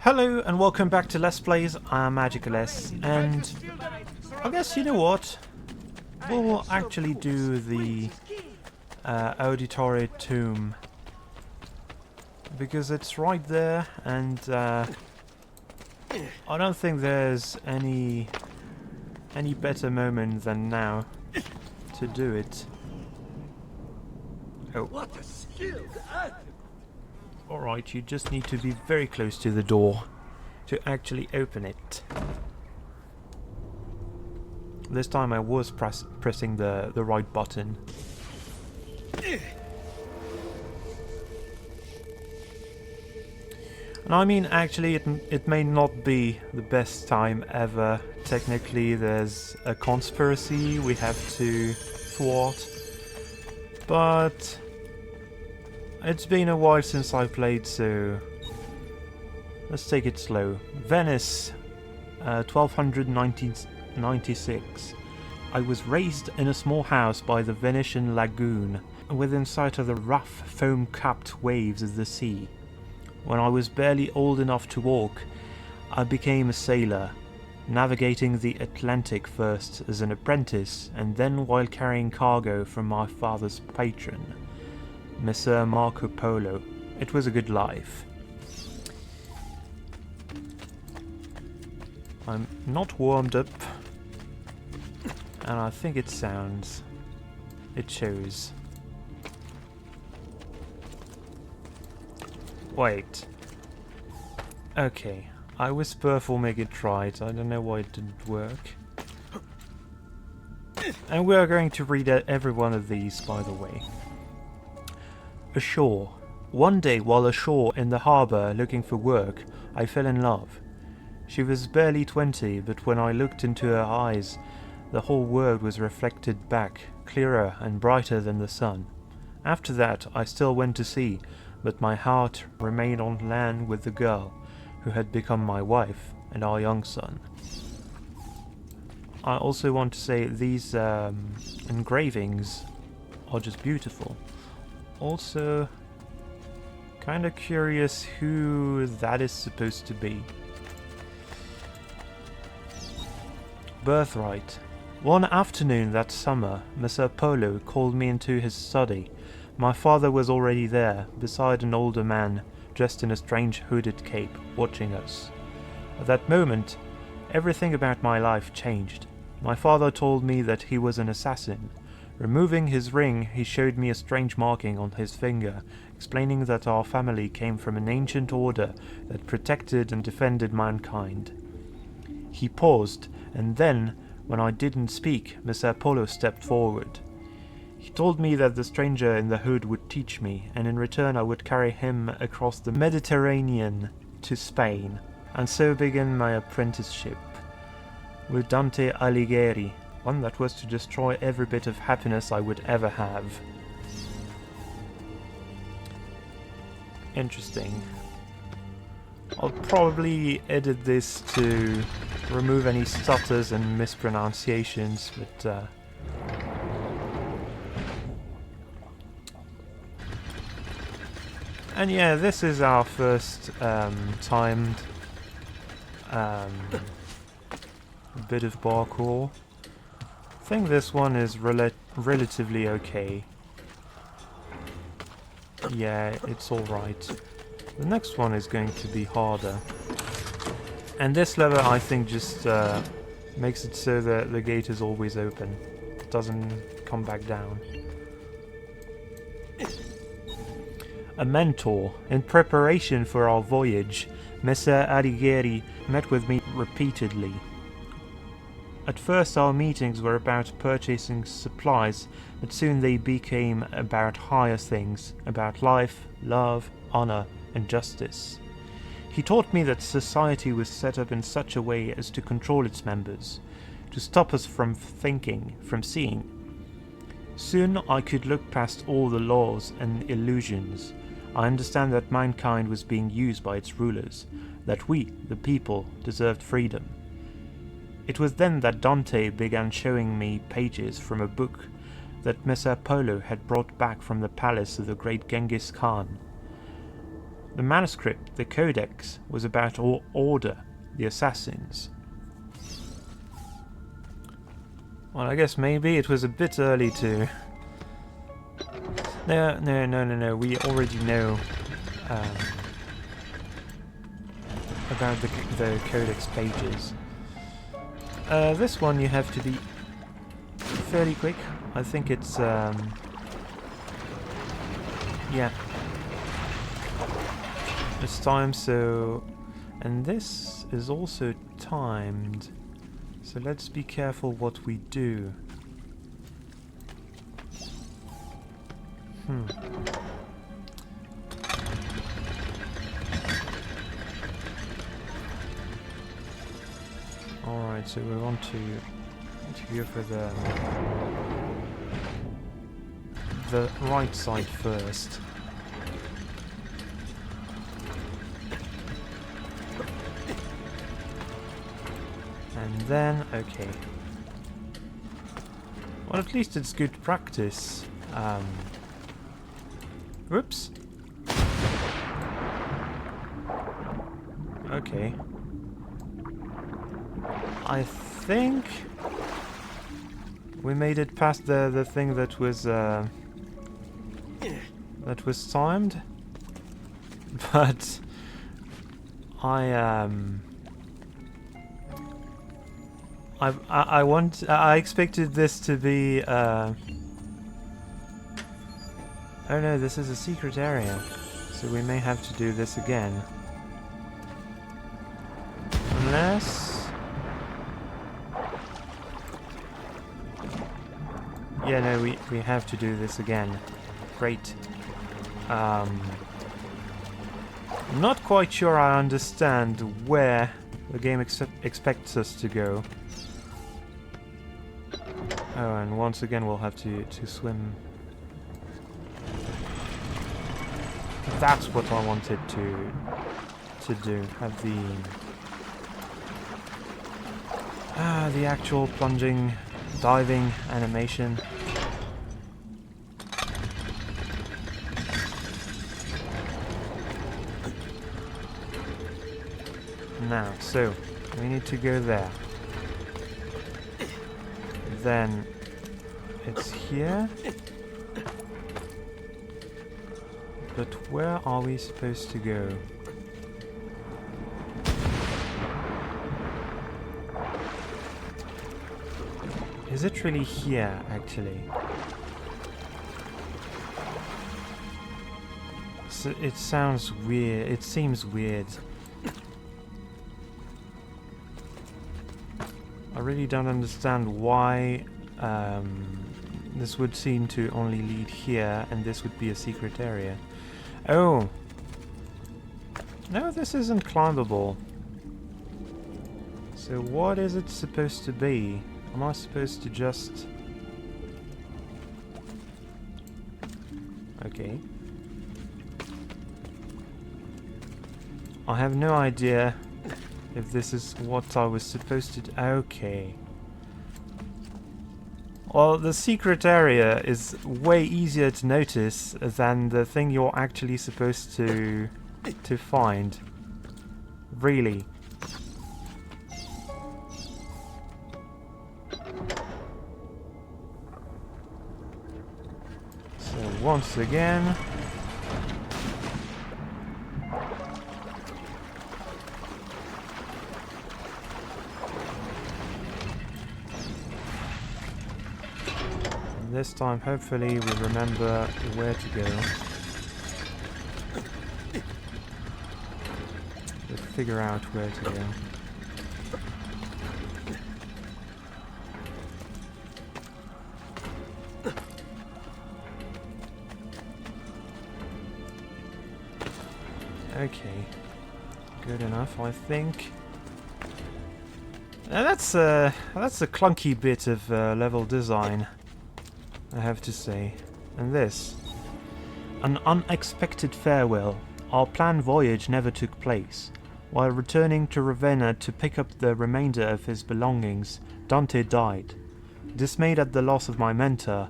Hello and welcome back to Let's Plays. I'm Magicaless, and I guess you know what? We'll actually do the Auditory Tomb because it's right there, and I don't think there's any better moment than now to do it. Oh. What a skilled act! Alright, you just need to be very close to the door to actually open it. This time I was pressing the right button. And I mean, actually, it may not be the best time ever. Technically, there's a conspiracy we have to thwart. But it's been a while since I played, so let's take it slow. Venice, 1296. I was raised in a small house by the Venetian lagoon, within sight of the rough, foam-capped waves of the sea. When I was barely old enough to walk, I became a sailor, navigating the Atlantic first as an apprentice, and then while carrying cargo from my father's patron, Messer Marco Polo. It was a good life. I'm not warmed up, and I think it shows. Wait. Okay, I whisper for make it right. I don't know why it didn't work. And we are going to read every one of these, by the way. Ashore. One day, while ashore in the harbour looking for work, I fell in love. She was barely 20, but when I looked into her eyes, the whole world was reflected back, clearer and brighter than the sun. After that, I still went to sea, but my heart remained on land with the girl, who had become my wife, and our young son. I also want to say these engravings are just beautiful. Also, kind of curious who that is supposed to be. Birthright. One afternoon that summer, Messer Polo called me into his study. My father was already there, beside an older man, dressed in a strange hooded cape, watching us. At that moment, everything about my life changed. My father told me that he was an assassin. Removing his ring, he showed me a strange marking on his finger, explaining that our family came from an ancient order that protected and defended mankind. He paused, and then, when I didn't speak, Messer Polo stepped forward. He told me that the stranger in the hood would teach me, and in return I would carry him across the Mediterranean to Spain, and so began my apprenticeship with Dante Alighieri, one that was to destroy every bit of happiness I would ever have. Interesting. I'll probably edit this to remove any stutters and mispronunciations, but and yeah, this is our first timed bit of parkour. I think this one is relatively okay. Yeah, it's alright. The next one is going to be harder. And this lever, I think, just makes it so that the gate is always open. It doesn't come back down. A mentor. In preparation for our voyage, Messer Alighieri met with me repeatedly. At first our meetings were about purchasing supplies, but soon they became about higher things, about life, love, honor, and justice. He taught me that society was set up in such a way as to control its members, to stop us from thinking, from seeing. Soon I could look past all the laws and illusions. I understand that mankind was being used by its rulers, that we, the people, deserved freedom. It was then that Dante began showing me pages from a book that Messer Polo had brought back from the palace of the great Genghis Khan. The manuscript, the codex, was about Order, the assassins. Well, I guess maybe it was a bit early to... No. We already know about the codex pages. This one you have to be fairly quick. I think it's yeah, it's time. So, and this is also timed. So let's be careful what we do. Alright, so we want to go for the right side first. And then, okay. Well, at least it's good practice. Whoops. Okay. I think we made it past the thing that was timed, but I expected this to be oh no, this is a secret area, so we may have to do this again. Unless... yeah, no, we have to do this again. Great. I'm not quite sure I understand where the game expects us to go. Oh, and once again we'll have to swim. That's what I wanted to do. Have the actual plunging, diving animation. Now, so we need to go there. Then it's here. But where are we supposed to go? Is it really here, actually? So it sounds weird. It seems weird. I really don't understand why this would seem to only lead here, and this would be a secret area. Oh! No, this isn't climbable. So what is it supposed to be? Am I supposed to just... okay. I have no idea if this is what I was supposed to do. Okay. Well, the secret area is way easier to notice than the thing you're actually supposed to find. Really. So once again... this time, hopefully, we remember where to go. We'll figure out where to go. Okay, good enough, I think. Now that's a clunky bit of level design, I have to say. And this. An unexpected farewell. Our planned voyage never took place. While returning to Ravenna to pick up the remainder of his belongings, Dante died. Dismayed at the loss of my mentor,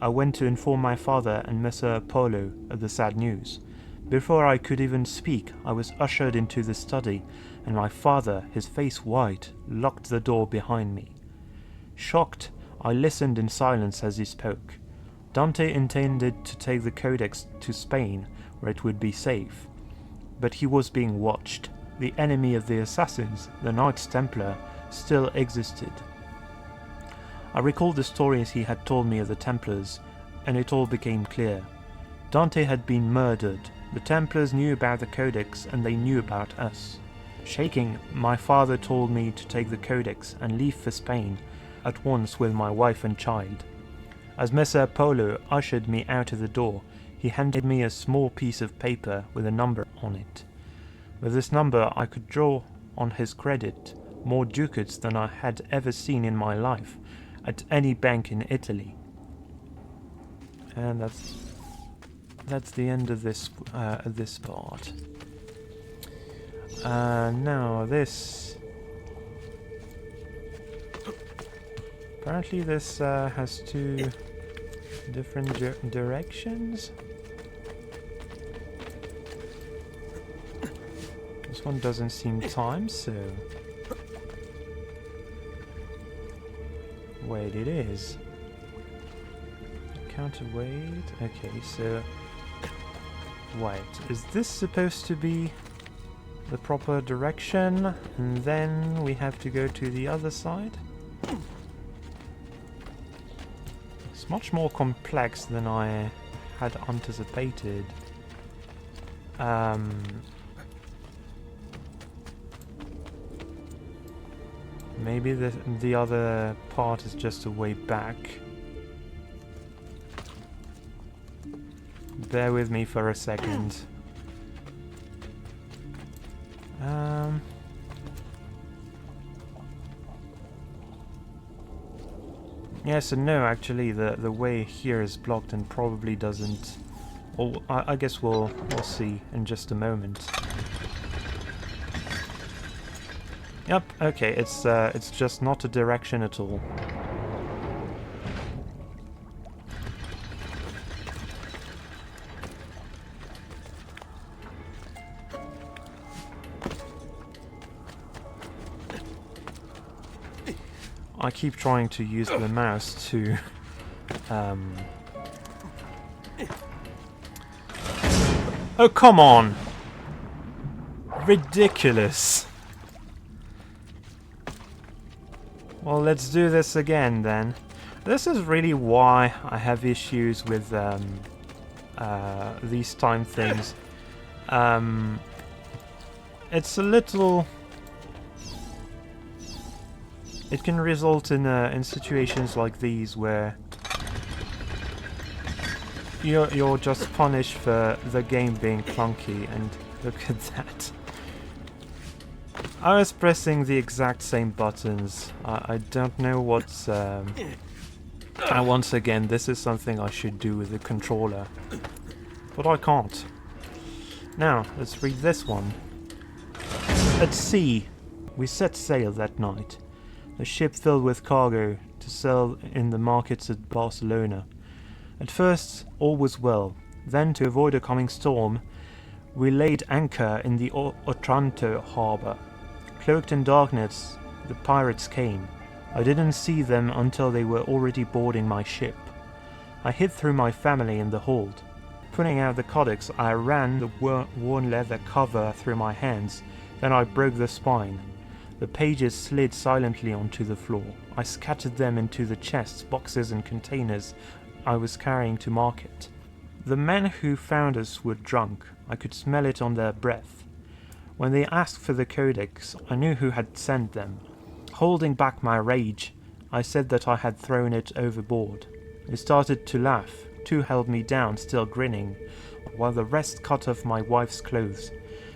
I went to inform my father and Messer Polo of the sad news. Before I could even speak, I was ushered into the study, and my father, his face white, locked the door behind me. Shocked, I listened in silence as he spoke. Dante intended to take the Codex to Spain, where it would be safe. But he was being watched. The enemy of the assassins, the Knights Templar, still existed. I recalled the stories he had told me of the Templars, and it all became clear. Dante had been murdered. The Templars knew about the Codex, and they knew about us. Shaking, my father told me to take the Codex and leave for Spain at once with my wife and child. As Messer Polo ushered me out of the door, he handed me a small piece of paper with a number on it. With this number I could draw on his credit more ducats than I had ever seen in my life at any bank in Italy. And that's the end of this part. Now this. Apparently this has two different directions. This one doesn't seem timed, so... Wait, it is. Counterweight. Okay, so... Wait, is this supposed to be the proper direction? And then we have to go to the other side? It's much more complex than I had anticipated. Maybe the other part is just a way back. Bear with me for a second. Yes and no, actually, the way here is blocked and probably doesn't... Well, I guess we'll see in just a moment. Yep, okay, it's just not a direction at all. I keep trying to use the mouse to Oh, come on! Ridiculous! Well, let's do this again then. This is really why I have issues with these time things. It's a little... It can result in situations like these where you're just punished for the game being clunky, and look at that. I was pressing the exact same buttons. I don't know what's... and once again, this is something I should do with the controller. But I can't. Now, let's read this one. At sea, we set sail that night. A ship filled with cargo to sell in the markets at Barcelona. At first, all was well. Then, to avoid a coming storm, we laid anchor in the Otranto harbour. Cloaked in darkness, the pirates came. I didn't see them until they were already boarding my ship. I hid through my family in the hold. Pulling out the codex, I ran the worn leather cover through my hands. Then I broke the spine. The pages slid silently onto the floor. I scattered them into the chests, boxes and containers I was carrying to market. The men who found us were drunk. I could smell it on their breath. When they asked for the codex, I knew who had sent them. Holding back my rage, I said that I had thrown it overboard. They started to laugh. Two held me down, still grinning, while the rest cut off my wife's clothes.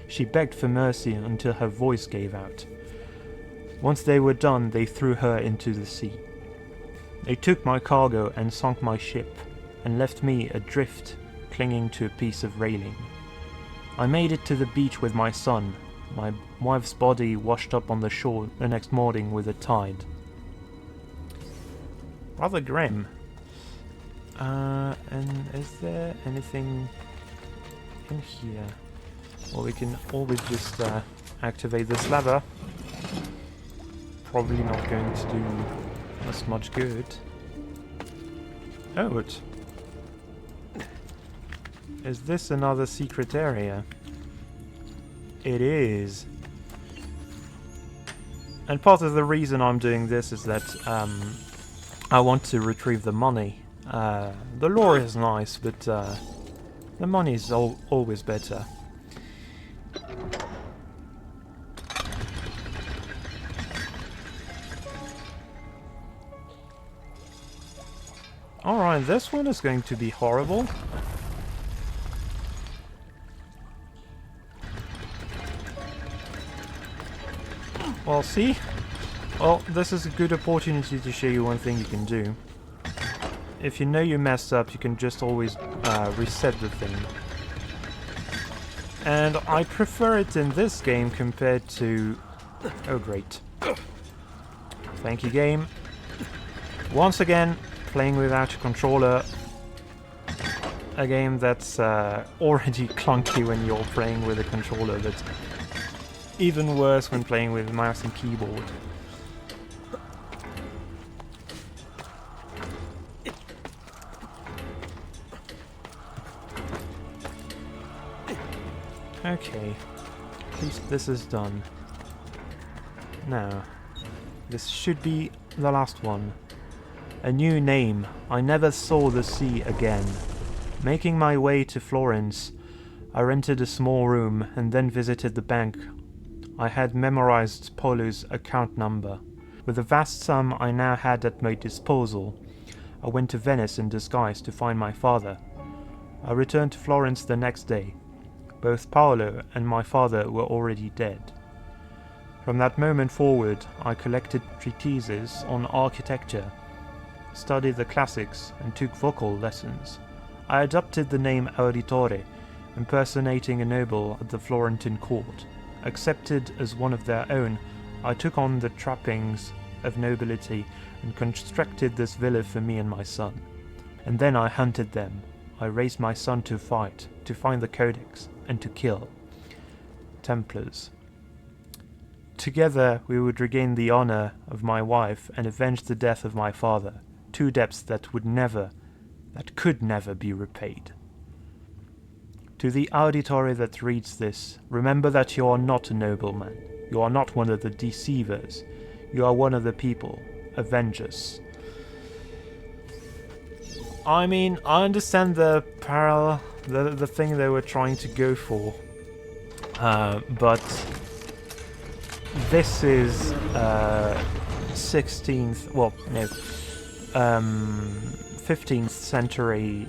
She begged for mercy until her voice gave out. Once they were done, they threw her into the sea. They took my cargo and sunk my ship, and left me adrift, clinging to a piece of railing. I made it to the beach with my son. My wife's body washed up on the shore the next morning with the tide. Rather grim. And is there anything in here. Or we can always just activate this lever. Probably not going to do us much good. Oh, is this another secret area? It is. And part of the reason I'm doing this is that I want to retrieve the money. The lore is nice, but the money is always better. Alright, this one is going to be horrible. Well, see? Well, this is a good opportunity to show you one thing you can do. If you know you messed up, you can just always reset the thing. And I prefer it in this game compared to... Oh, great. Thank you, game. Once again, playing without a controller. A game that's already clunky when you're playing with a controller, but even worse when playing with mouse and keyboard. Okay, at least this is done. Now, this should be the last one. A new name. I never saw the sea again. Making my way to Florence, I rented a small room and then visited the bank. I had memorized Polo's account number. With the vast sum I now had at my disposal, I went to Venice in disguise to find my father. I returned to Florence the next day. Both Paolo and my father were already dead. From that moment forward, I collected treatises on architecture, studied the classics, and took vocal lessons. I adopted the name Auditore, impersonating a noble at the Florentine court. Accepted as one of their own, I took on the trappings of nobility and constructed this villa for me and my son. And then I hunted them. I raised my son to fight, to find the codex, and to kill. Templars. Together we would regain the honor of my wife and avenge the death of my father. Two debts that could never be repaid. To the auditory that reads this, remember that you are not a nobleman. You are not one of the deceivers. You are one of the people. Avengers. I mean, I understand the parallel, the thing they were trying to go for. But this is 16th, well, no, 15th century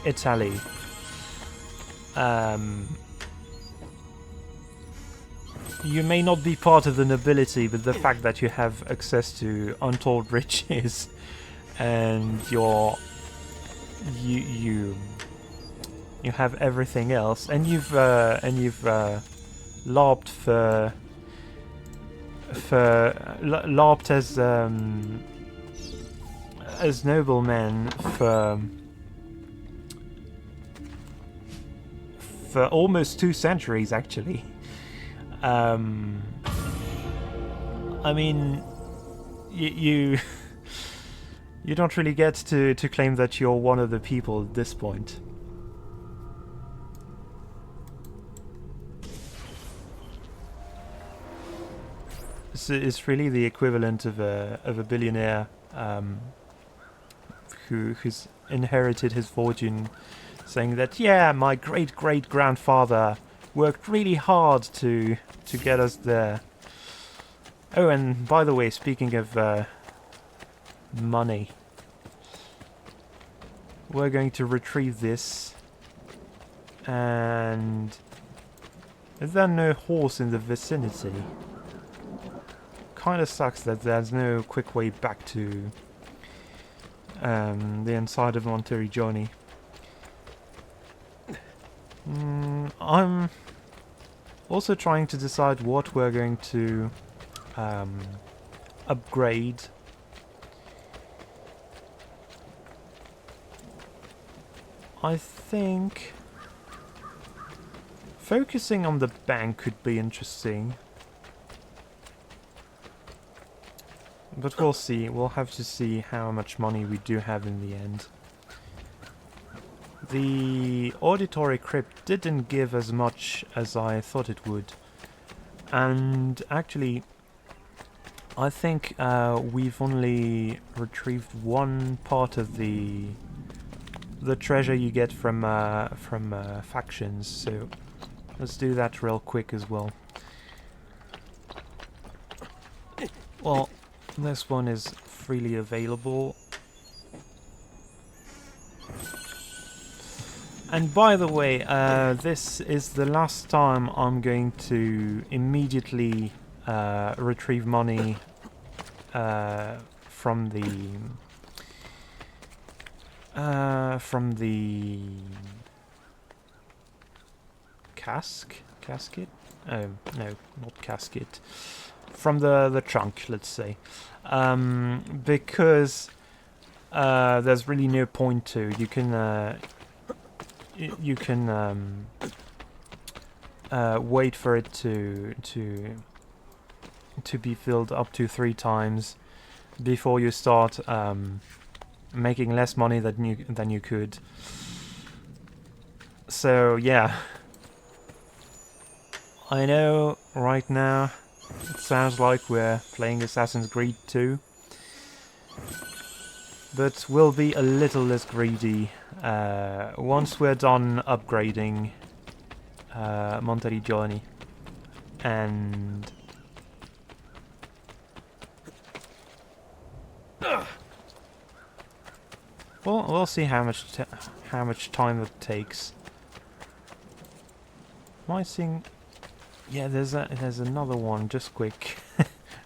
Italy. You may not be part of the nobility, but the fact that you have access to untold riches and you have everything else, and you've LARPed LARPed as noblemen for almost 2 centuries, actually. I mean, you don't really get to claim that you're one of the people at this point. It's really the equivalent of a billionaire who's inherited his fortune, saying that, yeah, my great-great-grandfather worked really hard to get us there. Oh, and by the way, speaking of money, we're going to retrieve this. And is there no horse in the vicinity? Kind of sucks that there's no quick way back to the inside of Monteriggioni. I'm also trying to decide what we're going to upgrade. I think focusing on the bank could be interesting. But we'll see. We'll have to see how much money we do have in the end. The auditory crypt didn't give as much as I thought it would. And actually, I think we've only retrieved one part of the treasure you get from factions. So let's do that real quick as well. Well, this one is freely available. And by the way, this is the last time I'm going to immediately retrieve money from the casket? Oh no, not casket. From the trunk, let's say, because there's really no point to. You can wait for it to be filled up to 3 times before you start making less money than you could. So yeah, I know right now it sounds like we're playing Assassin's Creed 2, but we'll be a little less greedy once we're done upgrading Monteriggioni. And we'll see how much time it takes. Am I seeing? Yeah, there's another one. Just quick,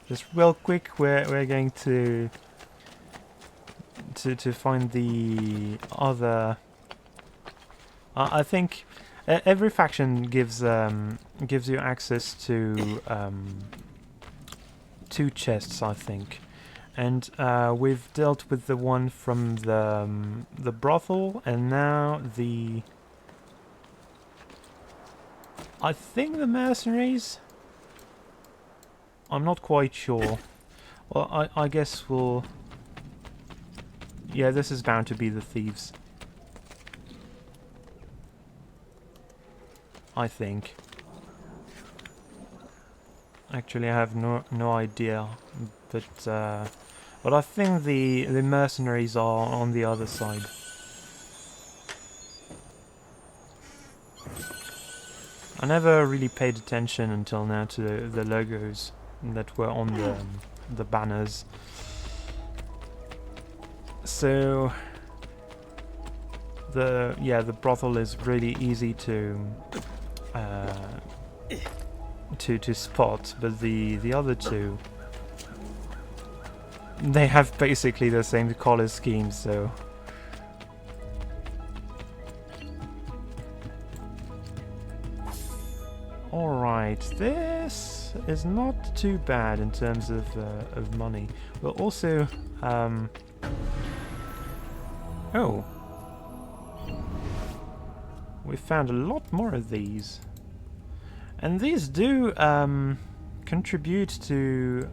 just real quick. We're going to find the other. I think every faction gives you access to 2 chests, I think, and we've dealt with the one from the brothel, and now I think the mercenaries. I'm not quite sure. Well, I guess we'll. Yeah, this is bound to be the thieves. I think. Actually, I have no idea, but I think the mercenaries are on the other side. I never really paid attention until now to the logos that were on the banners. So the brothel is really easy to spot, but the other 2, they have basically the same color scheme, so. Alright, this is not too bad in terms of money. We'll also oh, we found a lot more of these, and these do contribute to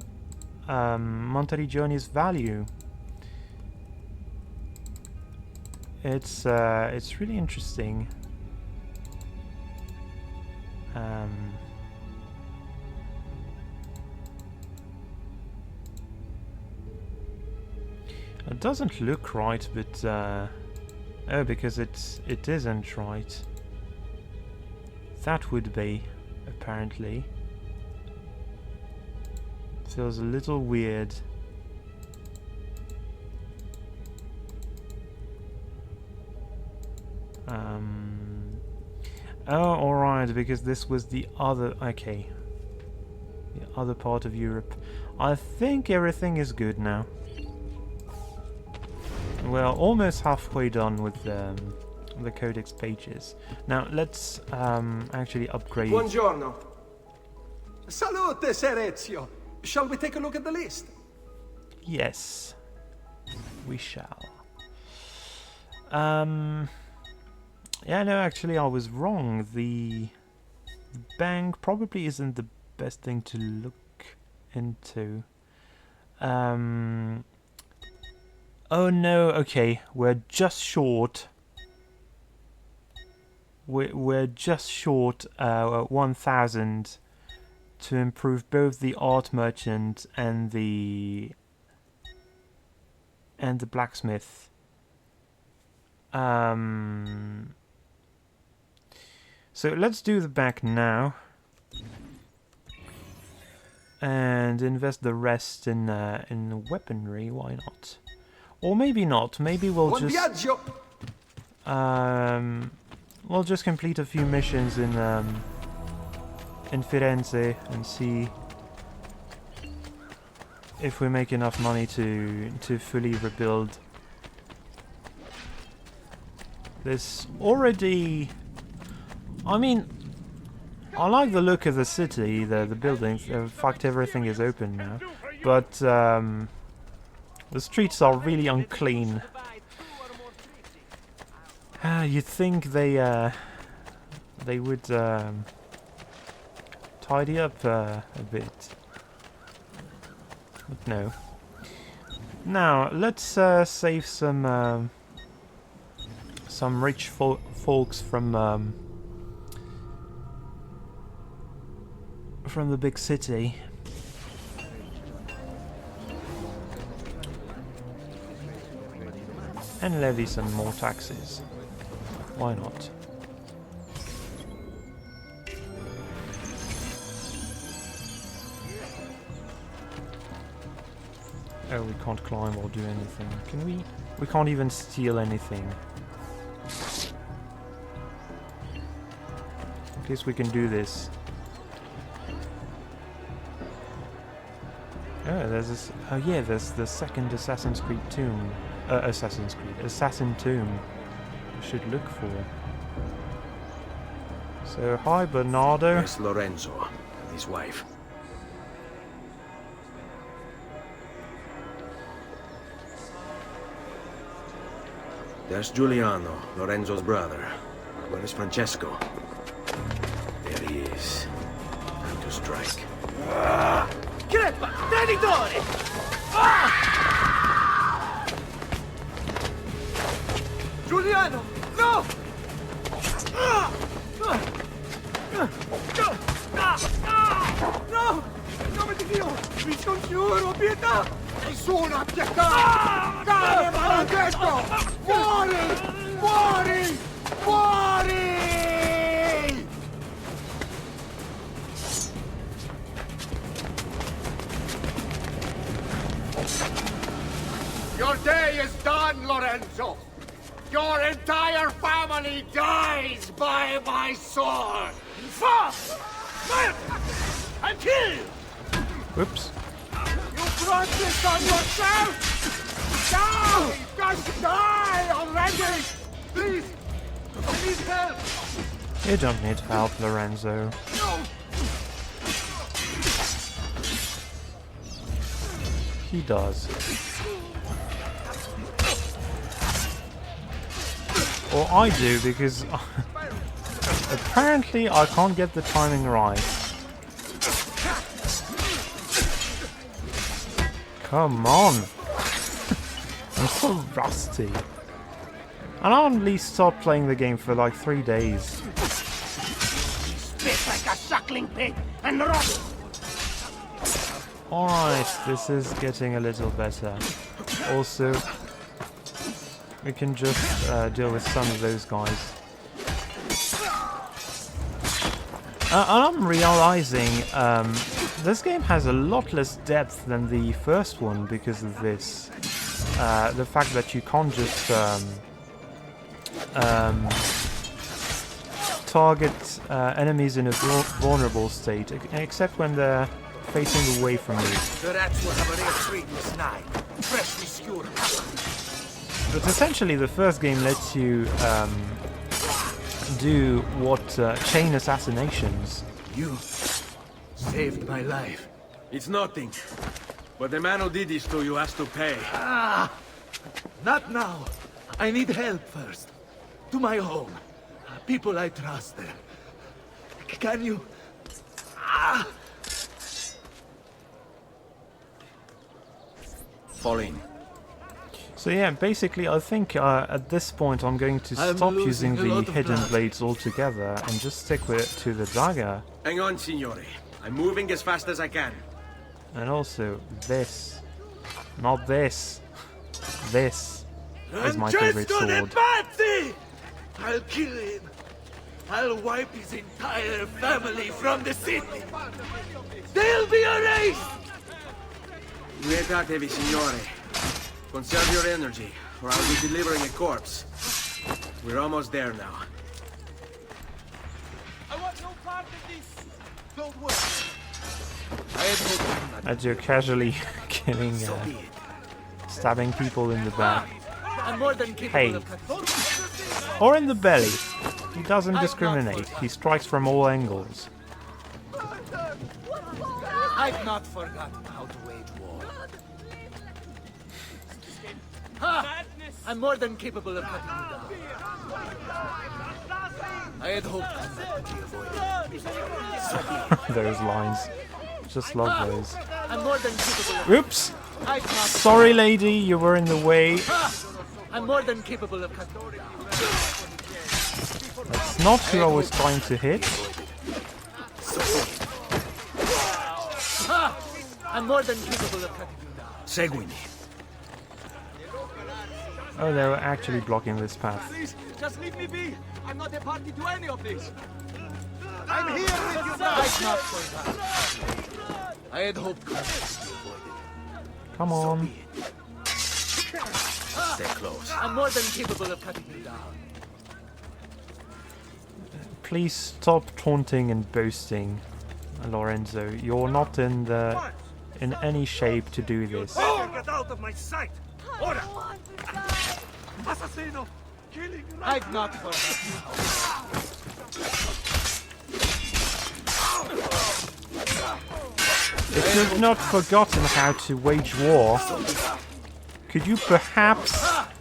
Monteriggioni's value. It's really interesting. It doesn't look right, but oh, because it isn't right. That would be, apparently. Feels a little weird. Oh, alright, because this was the other. Okay. The other part of Europe. I think everything is good now. We're almost halfway done with the codex pages. Now let's actually upgrade. Buongiorno. Salute, Ser Ezio. Shall we take a look at the list? Yes, we shall. Yeah, no, actually I was wrong. The bank probably isn't the best thing to look into. Oh no, okay, we're just short. We're just short 1,000 to improve both the art merchant and the blacksmith. So let's do the back now and invest the rest in weaponry. Why not? Or maybe not. Maybe we'll Buon just viaggio! we'll just complete a few missions in Firenze and see if we make enough money to fully rebuild. There's already, I mean, I like the look of the city, the buildings. In fact, everything is open now, but the streets are really unclean. You'd think they would tidy up a bit, but no. Now let's save some rich folks from the big city. And levy some more taxes. Why not? Oh, we can't climb or do anything. Can we? We can't even steal anything. At least we can do this. Oh, there's this. Oh yeah, there's the second Assassin's Creed tomb. Assassin tomb. We should look for. So hi, Bernardo. There's Lorenzo and his wife. There's Giuliano, Lorenzo's brother. Where is Francesco? There he is. Time to strike. Crepa! Traditore! Giuliano! No! No! In nome di Dio! Vi scongiuro, pietà! Nessuna pietà! Cane maledetto! Muori! Muori! Muori! Your day is done, Lorenzo! Your entire family dies by my sword! Fuck! Fire! And kill! Whoops. You brought this on yourself! Die! Just die already! Please! I need help! You don't need help, Lorenzo. No! He does. Or I do, because apparently I can't get the timing right. Come on! I'm so rusty. And I only stopped playing the game for like 3 days. Spit like a suckling pig and rot! Alright, this is getting a little better. Also, we can just deal with some of those guys. And I'm realizing this game has a lot less depth than the first one because of this. The fact that you can't just target enemies in a vulnerable state, except when they're facing away from you. The rats will have a real treat this night. Freshly skewered. But essentially the first game lets you do what chain assassinations. You saved my life. It's nothing. But the man who did this to you has to pay. Ah! Not now. I need help first. To my home. people I trust there. Can you... Fall in. So yeah, basically I think at this point I'm going to stop using the hidden blades altogether and just stick to the dagger. Hang on, signore. I'm moving as fast as I can. And also this. Not this. This is my favorite sword. I'll kill him. I'll wipe his entire family from the city. They'll be erased! Nuotatevi, signore. Conserve your energy, or I'll be delivering a corpse. We're almost there now. I want no part of this. Don't worry. As you're casually killing, stabbing people in the back. I'm more than Hey. Or in the belly. He doesn't discriminate. He strikes from all angles. I've not forgotten how to wage war. Ha! I'm more than capable of cutting you down. I had hoped that would be avoided. Those lines. Just love those. I'm more than capable of... Oops! I've not... Sorry, lady, you were in the way. I'm more than capable of cutting you down. That's not who I was trying to hit. I'm more than capable of cutting you down. Seguimi. Oh, they were actually blocking this path. Please, just leave me be. I'm not a party to any of this. I'm here with you now. I've not forgotten. I had hoped that would be avoided. Come on. Stay close. I'm more than capable of cutting you down. Please stop taunting and boasting, Lorenzo. You're not in any shape to do this. Get out of my sight! Order! Assassino! Killing I've not forgotten. If you've not forgotten how to wage war, could you perhaps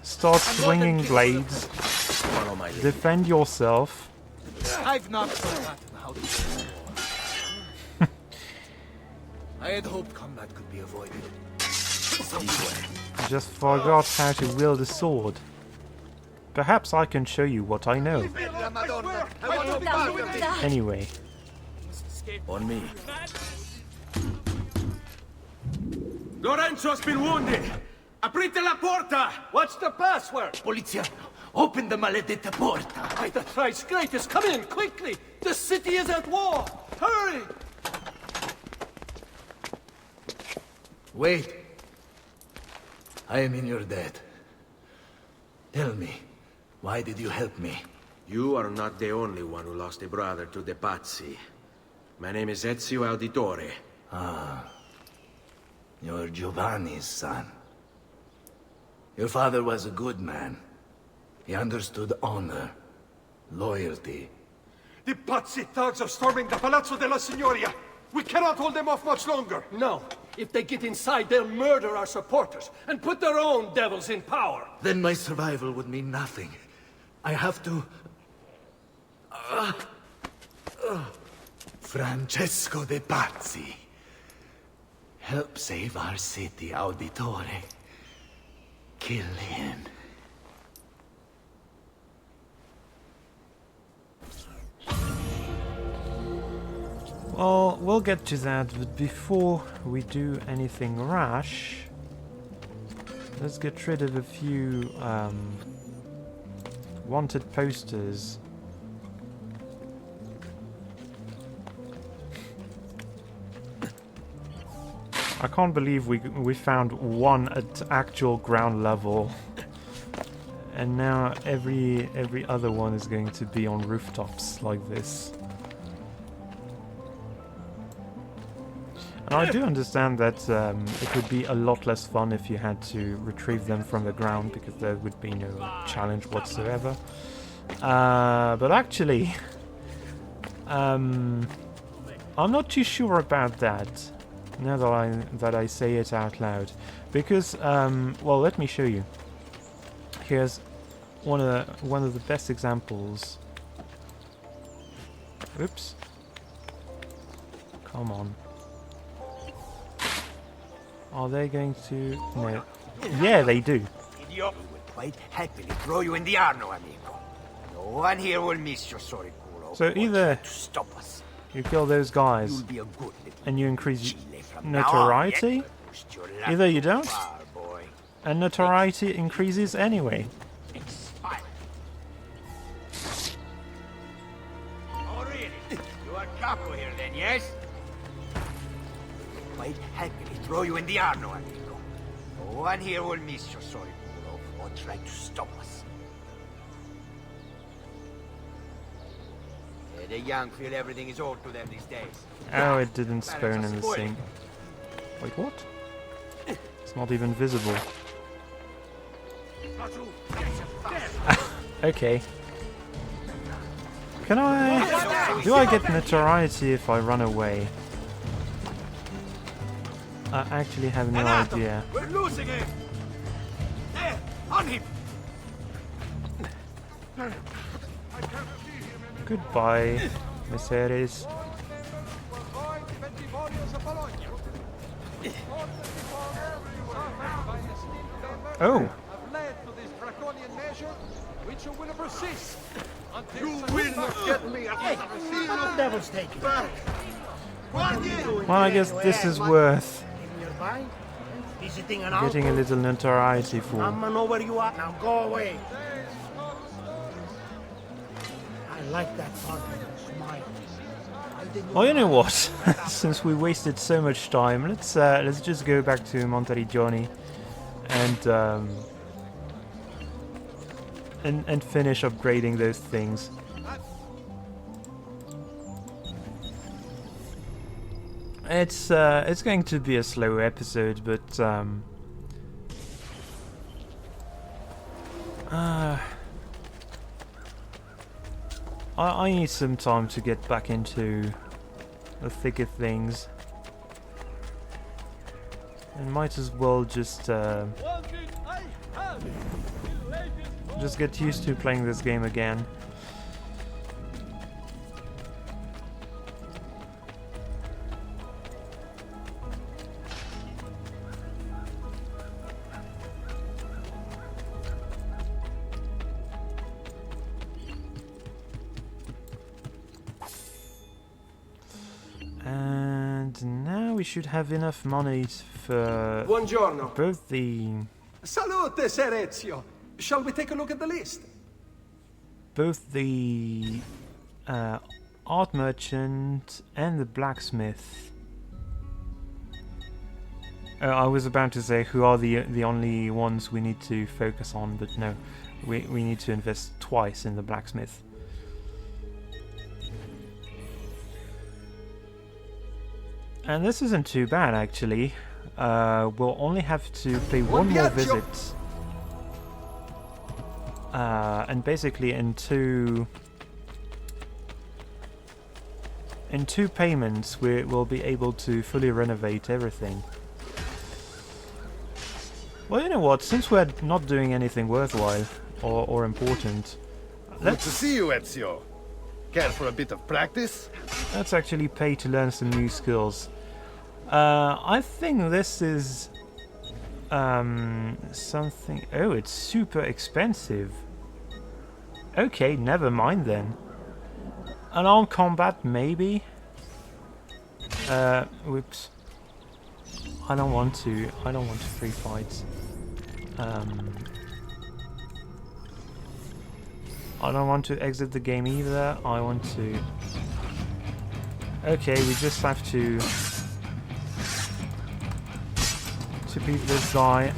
start swinging blades, Follow my lead. defend yourself? I've not forgotten how to wage war. I had hoped combat could be avoided. You just forgot how to wield a sword. Perhaps I can show you what I know. Anyway. On me. Lorenzo's been wounded! Aprite la porta! What's the password? Polizia, open the maledetta porta! By the thrice greatest, come in, quickly! The city is at war! Hurry! Wait. I am in your debt. Tell me, why did you help me? You are not the only one who lost a brother to the Pazzi. My name is Ezio Auditore. You're Giovanni's son. Your father was a good man. He understood honor, loyalty. The Pazzi thugs are storming the Palazzo della Signoria. We cannot hold them off much longer. No. If they get inside, they'll murder our supporters and put their own devils in power. Then my survival would mean nothing. I have to... Francesco de Pazzi. Help save our city, Auditore. Kill him. Well, we'll get to that, but before we do anything rash, let's get rid of a few wanted posters. I can't believe we found one at actual ground level, and now every other one is going to be on rooftops like this. And I do understand that it would be a lot less fun if you had to retrieve them from the ground, because there would be no challenge whatsoever. But actually, I'm not too sure about that, now that I say it out loud. Because, well, let me show you. Here's one of the best examples Oops. Come on. Are they going to... No. Yeah, they do. We will quite happily throw you in the Arno, amigo. No one here will miss your sorry culo. So either to stop us. you kill those guys You'll be a good little and you increase Chile from now on, notoriety, yet. Boost your luck either you don't, far, boy. and notoriety increases anyway. Expire. Oh, really? You are capo here then, yes? We will quite happily throw you in the Arno, amigo. No one here will miss your sorry culo or try to stop us. The young feel everything is old to them these days. Oh, it didn't spawn in the same. Wait, what? It's not even visible. Okay. Can I... Do I get notoriety if I run away? I actually have no idea. We're losing him! There! On him! Goodbye, Mercedes. Oh! Have led to this draconian measure, which you will persist until You will not get me! Devil's taken. Well, I guess this is worth Visiting an getting a little notoriety for. I'ma know where you are. Now go away. I like that confident smile. Well, you know what? Since we wasted so much time, let's just go back to Monteriggioni and finish upgrading those things. It's going to be a slow episode, but I need some time to get back into the thick of things, and might as well just get used to playing this game again. And now we should have enough money for Buongiorno. both the Salute, Ser Ezio. Shall we take a look at the list? art merchant and the blacksmith. I was about to say who are the only ones we need to focus on, but no, we need to invest twice in the blacksmith. And this isn't too bad, actually. We'll only have to pay one more visit. And basically in two payments we'll be able to fully renovate everything. Well, you know what, since we're not doing anything worthwhile or important, Good to see you, Ezio. Care for a bit of practice? let's actually pay to learn some new skills. I think this is something... Oh, it's super expensive. Okay, never mind then. Unarmed combat, maybe? Whoops. I don't want to free fights. I don't want to exit the game either. I want to... Okay, we just have to beat this guy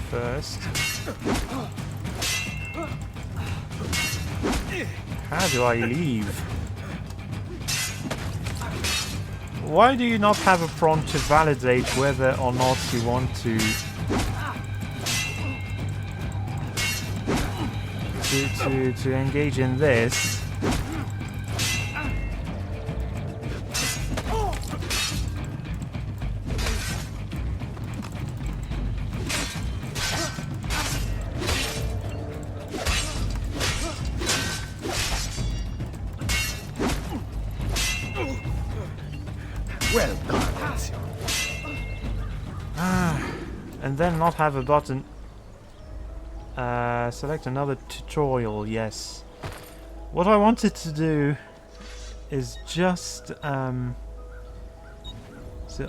first. How do I leave? Why do you not have a prompt to validate whether or not you want to engage in this? Well done, Ezio. And then not have a button. Select another tutorial, yes. What I wanted to do is just so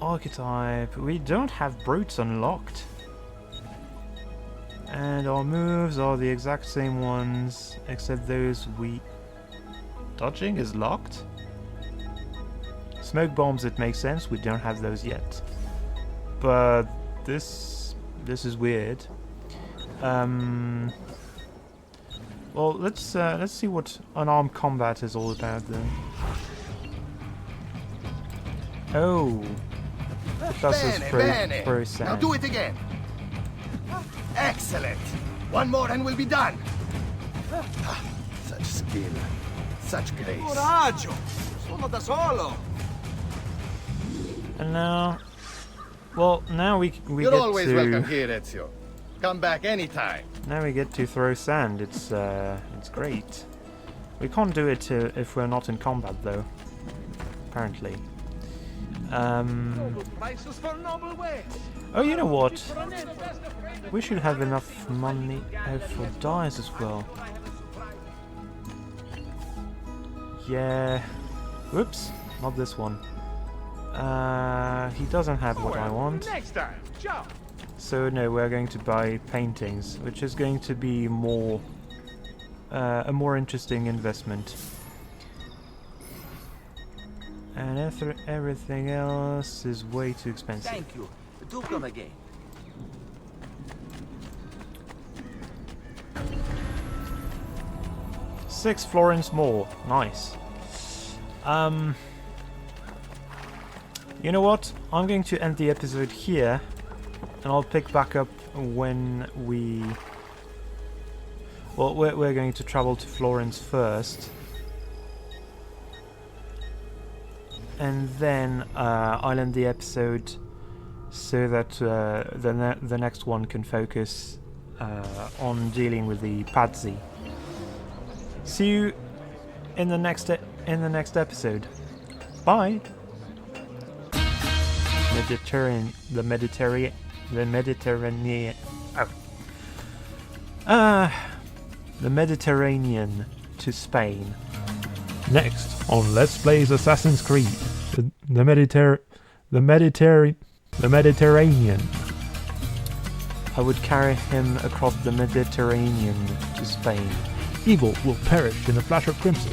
archetype. We don't have brutes unlocked. And our moves are the exact same ones, except those we... Dodging is locked? Smoke bombs, it makes sense, we don't have those yet. But this is weird. Well, let's see what unarmed combat is all about then. Oh, it does us throw Now sand. do it again. Excellent. One more and we'll be done. Such skill. Such grace. Coraggio! Sono da solo! And now, well, now we You're get always to welcome here, Ezio. Come back anytime. now we get to throw sand. It's great. We can't do it if we're not in combat though. Apparently. Oh, you know what? We should have enough money for dyes as well. Yeah. Whoops, not this one. He doesn't have what I want. So no, we're going to buy paintings, which is going to be more a more interesting investment. And everything else is way too expensive. Thank you. Do come again. Six florins more. Nice. You know what? I'm going to end the episode here, and I'll pick back up when we... Well, we're going to travel to Florence first. And then I'll end the episode so that the next one can focus on dealing with the Pazzi. See you in the next episode. Bye. The Mediterranean to Spain. Next on Let's Plays Assassin's Creed, the Mediterranean. I would carry him across the Mediterranean to Spain. Evil will perish in a flash of crimson.